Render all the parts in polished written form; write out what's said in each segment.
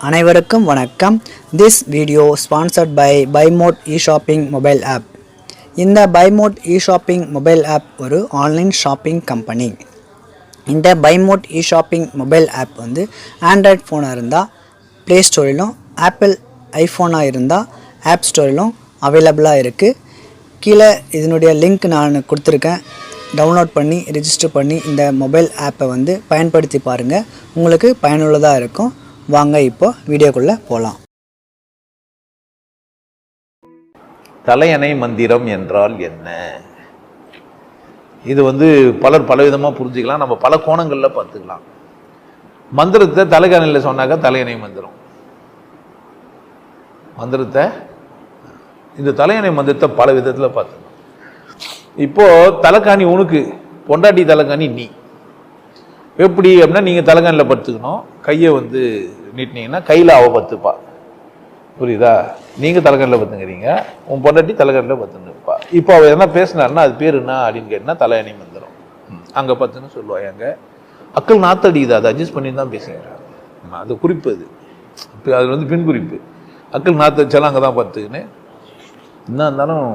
அனைவருக்கும் வணக்கம். This video sponsored by BuyMode e-shopping mobile app. இந்த BuyMode e-shopping mobile app ஒரு ஆன்லைன் ஷாப்பிங் கம்பெனி. இந்த BuyMode e-shopping mobile app வந்து Android ஃபோனாக இருந்தால் ப்ளே ஸ்டோரிலும், ஆப்பிள் ஐஃபோனாக இருந்தால் ஆப் ஸ்டோரிலும் அவைலபிளாக இருக்குது. கீழே இதனுடைய லிங்க் நான் கொடுத்துருக்கேன். டவுன்லோட் பண்ணி ரெஜிஸ்டர் பண்ணி இந்த மொபைல் ஆப்பை வந்து பயன்படுத்தி பாருங்கள். உங்களுக்கு பயனுள்ளதாக இருக்கும். வாங்க இப்போ வீடியோக்குள்ளே போகலாம். தலையணை மந்திரம் என்றால் என்ன? இது வந்து பலர் பலவிதமாக புரிஞ்சுக்கலாம். நம்ம பல கோணங்களில் பார்த்துக்கலாம். மந்திரத்தை தலைக்கணையில் சொன்னாக்கா தலையணை மந்திரம். மந்திரத்தை இந்த தலையணை மந்திரத்தை பல விதத்தில் பார்த்துக்கலாம். இப்போ தலைக்காணி உனக்கு, பொண்டாட்டி தலைக்காணி நீ. எப்படி அப்படின்னா, நீங்கள் தலைக்காணியில் படுத்துக்கணும். கையை வந்து நீட்டினீங்கன்னா கையில் அவள் பத்துப்பா. புரியுதா? நீங்கள் தலைக்காணியில் பத்துங்கிறீங்க, உன் பொண்டாட்டி தலைக்காணியில் பத்துன்னுப்பா. இப்போ அவள் என்ன பேசினாருன்னா அது பேர் என்ன அப்படின்னு கேட்டினா தலையணை மந்திரம். அங்கே பத்துன்னு சொல்லுவாள். எங்க அக்கள் நாத்தடிக்குது, அதை அட்ஜஸ்ட் பண்ணி தான் பேசுகிறாங்க. அது குறிப்பு, அது இப்போ அதில் வந்து பின் குறிப்பு. அக்கள் நாத்தடிச்சாலும் அங்கே தான் பத்துக்குன்னு. என்ன இருந்தாலும்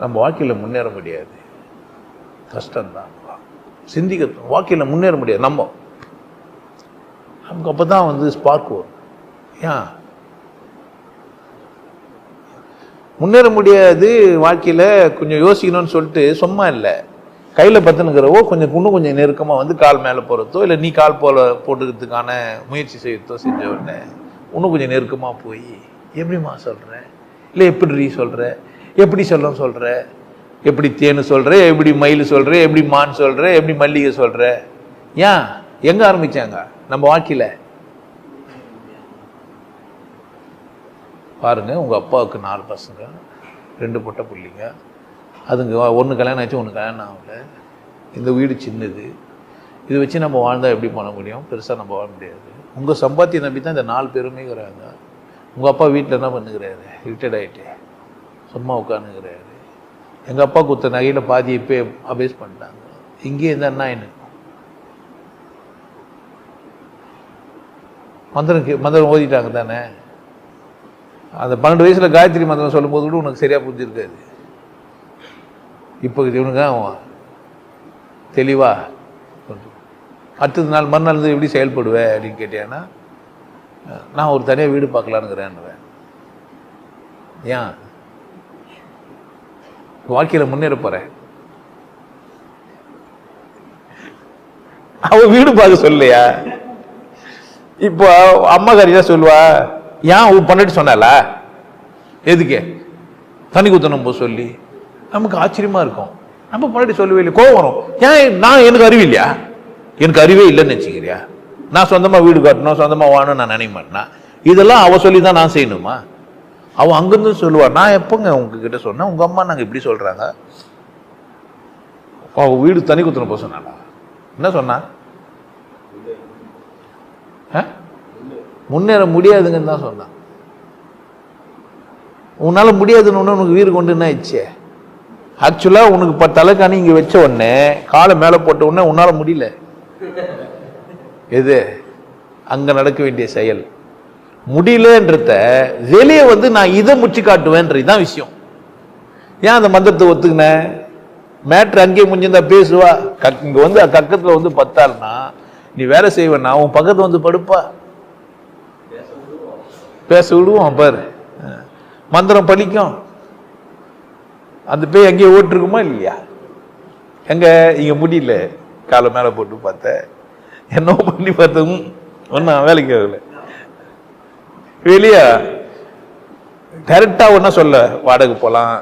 நம்ம வாழ்க்கையில் முன்னேற முடியாது. கஷ்டம்தான். சிந்திக்க வாழ்க்கையில் முன்னேற முடியாது. நமக்கு அப்போ தான் வந்து ஸ்பார்க் வரும். ஏன் முன்னேற முடியாது வாழ்க்கையில்? கொஞ்சம் யோசிக்கணும்னு சொல்லிட்டு சும்மா இல்லை, கையில் பத்துனுங்கிறவோ இன்னும் கொஞ்சம் நெருக்கமாக வந்து கால் மேலே போகிறதோ, இல்லை நீ கால் போட்டுக்கிறதுக்கான முயற்சி செய்யறதோ செஞ்ச உடனே இன்னும் கொஞ்சம் நெருக்கமாக போய் எப்படிம்மா சொல்கிற, இல்லை எப்படி சொல்கிற, எப்படி சொல்கிற, எப்படி தேனு சொல்கிற, எப்படி மயில் சொல்கிற, எப்படி மான் சொல்கிற, எப்படி மல்லிகை சொல்கிற. ஏன் எங்கே ஆரம்பித்தாங்க நம்ம வாழ்க்கையில்? பாருங்க, உங்கள் அப்பாவுக்கு 4 பசங்க, 2 பொட்டை பிள்ளைங்க. அதுங்க ஒன்று கல்யாணம் ஆச்சு, ஒன்று கல்யாணம் ஆகல. இந்த வீடு சின்னது. இதை வச்சு நம்ம வாழ்ந்தால் எப்படி பண்ண முடியும்? பெருசாக நம்ம வாழ முடியாது. உங்கள் சம்பாத்தியம் நம்பி தான் இந்த 4 பேருமே இருக்கிறாங்க. உங்கள் அப்பா வீட்டில் என்ன பண்ணுகிறாரு? ரிட்டையர்ட் ஆகிட்டு சும்மா உட்காந்துக்கிறாரு. எங்கள் அப்பா கொடுத்த நகையில் பாதி இப்போ அபேஸ் பண்ணிட்டாங்க. இங்கே இருந்தால் என்ன எனக்கு மந்திரம் ஓதிட்டாங்க தானே. அந்த 12 வயசில் காயத்ரி மந்திரம் சொல்லும்போது கூட உனக்கு சரியாக புரிஞ்சிருக்காது. இப்போ இவனுங்க தெளிவா அடுத்தது நாள் மறுநாள் இருந்து எப்படி செயல்படுவேன் அப்படின்னு கேட்டேன்னா, நான் ஒரு தனியாக வீடு பார்க்கலான்னுக்கிறேன்னுவேன். ஏன் வாழ்க்கையில் முன்னேற போறேன். அவ வீடு பார்க்க சொல்லலையா? இப்போ அம்மா காரியா சொல்லுவா, ஏன் உன் பொண்டாட்டி சொன்னாலா? எதுக்கு தண்ணி குத்தணும் போ சொல்லி? நமக்கு ஆச்சரியமா இருக்கும். நம்ம பொண்டாட்டி சொல்லவே இல்லை, கோவம் வரும். ஏன் நான் எனக்கு அறிவு இல்லையா? எனக்கு அறிவே இல்லைன்னு வச்சுக்கிறியா? நான் சொந்தமாக வீடு கட்டணும், சொந்தமாக வாழணும் நான் நினைக்க மாட்டேன்னா, இதெல்லாம் அவ சொல்லி தான் நான் செய்யணுமா? அவன் அங்கிருந்து சொல்லுவா, நான் எப்போங்க உங்ககிட்ட சொன்னேன், உங்க அம்மா நாங்கள் இப்படி சொல்றாங்க. அவ வீடு தனி குத்தணும் போக சொன்னாடா? என்ன சொன்னா? முன்னேற முடியாதுங்கன்னு தான் சொன்னான். உன்னால முடியாதுன்னு ஒன்று உனக்கு வீடு கொண்டு என்ன ஆயிடுச்சு? ஆக்சுவலா உனக்கு தலைக்காணி இங்க வச்ச உடனே, காலை மேலே போட்ட உடனே உன்னால முடியல. எது அங்க நடக்க வேண்டிய செயல் முடியலன்றத வெளியே வந்து நான் இதை முடிச்சு காட்டுவேன்றதுதான் விஷயம். ஏன் அந்த மந்திரத்தை ஒத்துக்கின? மேட்ரு அங்கேயே முடிஞ்சிருந்தா பேசுவா. இங்க வந்து கக்கத்துல வந்து பத்தாள்னா நீ வேலை செய்வேன்னா உன் பக்கத்துல வந்து படுப்பா, பேச விடுவோம். பாரு, மந்திரம் பலிக்கும். அந்த பேய் அங்கேயே ஓட்டிருக்குமா இல்லையா? எங்க இங்க முடியல, காலை மேல போட்டு பார்த்த, என்ன பண்ணி பார்த்தவும் ஒன்னும் வேலைக்கு ஆகல. வெளியா டைரக்டா ஒன்னா சொல்ல, வாடகை போலாம்,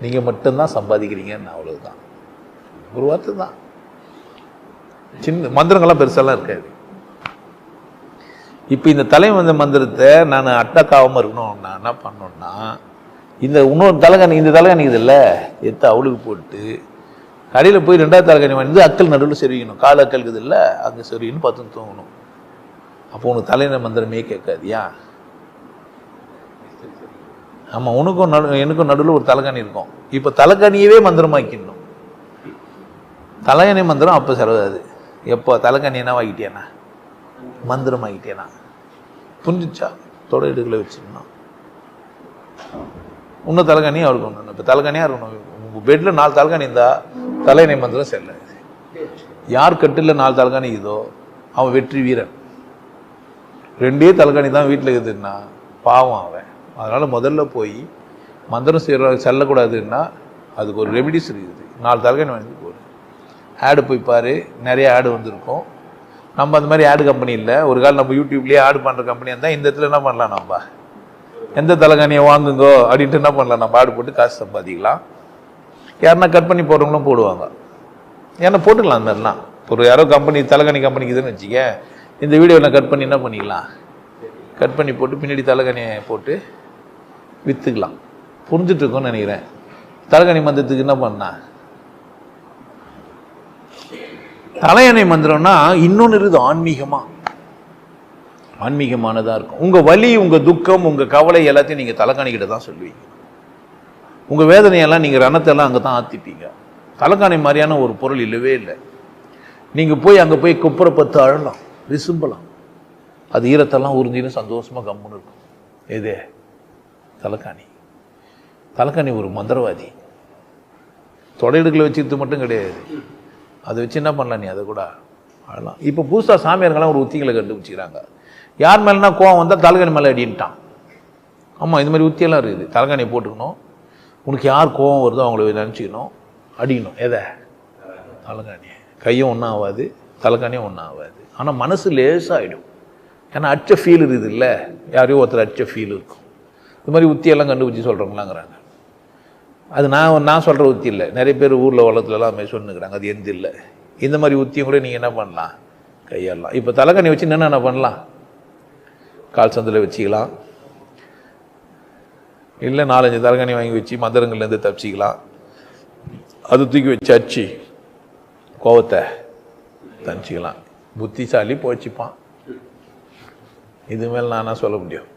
நீங்க மட்டும்தான் சம்பாதிக்கிறீங்கன்னு, அவ்வளவுதான். ஒரு வார்த்தை தான். சின்ன மந்திரங்கள்லாம் பெருசாலாம் இருக்காது. இப்ப இந்த தலைவந்த மந்திரத்தை நான் அட்டக்காவாம இருக்கணும், நான் என்ன பண்ணணும்னா, இந்த இன்னொரு தலைகாணி, இந்த தலைகாணி இதுல எடுத்து அவளுக்கு போட்டு கடையில் போய் 2வது தலைகாணி வந்து அக்கல் நடுவில் செருவிக்கணும். கால அக்கலுக்கு இல்லை, அங்கே செருவின்னு 10 தூங்கணும். அப்போ உனக்கு தலையின மந்திரமே கேட்காது. ஏன்? ஆமா, உனக்கும் எனக்கும் நடுவில் ஒரு தலைகாணி இருக்கும். இப்போ தலைகாணியவே மந்திரமாக்கிடணும். தலையணை மந்திரம் அப்போ செலவாது. எப்போ தலைகாணி என்ன வாங்கிட்டேனா, மந்திரம் ஆகிட்டேனா. புரிஞ்சிச்சா? தொடை இடுகளை வச்சுக்கணும். இன்னும் தலைகாணியும் அவருக்கு ஒன்று. இப்போ தலைகாணியாக இருக்கணும். உங்கள் பெட்டில் 4 தலைகாணி இருந்தால் தலையணை மந்திரம் செல்லாது. யார் கட்டில் 4 தலைகாணி இதோ அவன் வெற்றி வீரன். 2 தலைகாணி தான் வீட்டில் இருக்குதுன்னா பாவம் அவன். அதனால் முதல்ல போய் மந்திரம் செல்லக்கூடாதுன்னா அதுக்கு ஒரு ரெமிடிஸ் இருக்குது. 4 தலைகாணி வாங்கி போடு. ஆடு போய் பாரு, நிறைய ஆடு வந்திருக்கும். நம்ம அந்த மாதிரி ஆடு கம்பெனி இல்லை. ஒரு காலம் நம்ம யூடியூப்லேயே ஆடு பண்ணுற கம்பெனியாக இருந்தால் இந்த இடத்துல என்ன பண்ணலாம், நம்ம எந்த தலைகாணியை வாங்குங்கோ அப்படின்ட்டு என்ன பண்ணலாம், நம்ம ஆடு போட்டு காசு சம்பாதிக்கலாம். யாருன்னா கட் பண்ணி போடுறவங்களும் போடுவாங்க. ஏன்னா போட்டுக்கலாம் அந்த மாதிரிலாம். ஒரு யாரோ கம்பெனி தலைகாணி கம்பெனிக்கு இதுன்னு வச்சுக்க, இந்த வீடியோவில் கட் பண்ணி என்ன பண்ணிக்கலாம், கட் பண்ணி போட்டு பின்னாடி தலைகாணியை போட்டு விற்றுக்கலாம். புரிஞ்சுட்ருக்கோன்னு நினைக்கிறேன். தலைகாணி மந்திரத்துக்கு என்ன பண்ணா, தலையணை மந்திரம்னா இன்னொன்று இருக்குது, ஆன்மீகமானதாக இருக்கும். உங்கள் வலி, உங்கள் துக்கம், உங்கள் கவலை எல்லாத்தையும் நீங்கள் தலைகாணிக்கிட்ட தான் சொல்லுவீங்க. உங்கள் வேதனையெல்லாம் நீங்கள் ரணத்தெல்லாம் அங்கே தான் ஆற்றிப்பீங்க. தலைகாணி மாதிரியான ஒரு பொருள் இல்லவே இல்லை. நீங்கள் போய் அங்கே போய் குப்புற பத்து அழலாம், விசும்பலாம். அது ஈரத்தெல்லாம் உறிஞ்சின்னு சந்தோஷமாக கம்முன்னு இருக்கும். எது? தலைகாணி. தலைகாணி ஒரு மந்திரவாதி. தொடையிடுகளை வச்சுக்கிறது மட்டும் கிடையாது, அதை வச்சு என்ன பண்ணலாம், நீ அதை கூட அழலாம். இப்போ புதுசாக சாமியார்கள்லாம் ஒரு உத்திகளை கண்டுபிடிச்சிக்கிறாங்க. யார் மேலேனா கோவம் வந்தால் தலைகாணி மேலே அடின்ட்டான். ஆமாம், இது மாதிரி உத்தியெல்லாம் இருக்குது. தலைகாணியை போட்டுக்கணும். உனக்கு யார் கோவம் வருதோ அவங்கள நினச்சிக்கணும், அடிக்கணும். எதை? தலைகாணி. கையும் ஒன்றும் ஆகாது, தலைகாணியும் ஒன்றும் ஆகாது. ஆனால் மனசு லேசாகிடும். ஏன்னா அச்ச ஃபீல் இருக்குது இல்லை, யாரையோ ஒருத்தர் அச்ச ஃபீல் இருக்கும். இது மாதிரி உத்தியெல்லாம் கண்டுபிடிச்சி சொல்கிறவங்களாங்கிறாங்க. அது நான் சொல்கிற உத்தி இல்லை. நிறைய பேர் ஊரில் வளத்துலலாம் அது மாதிரி சொன்னுக்கிறாங்க. அது எந்த இல்லை. இந்த மாதிரி உத்தியும் கூட நீங்கள் என்ன பண்ணலாம், கையாளலாம். இப்போ தலைகாணி வச்சு என்ன பண்ணலாம், கால் சந்தில் வச்சுக்கலாம். இல்லை 4-5 தலைகாணி வாங்கி வச்சு மந்திரங்கள்லேருந்து தப்பிச்சிக்கலாம். அது தூக்கி வச்சு அச்சு கோவத்தை தனிச்சிக்கலாம். புத்திசாலி போச்சுப்பான். இது மேலே நான் சொல்ல முடியும்.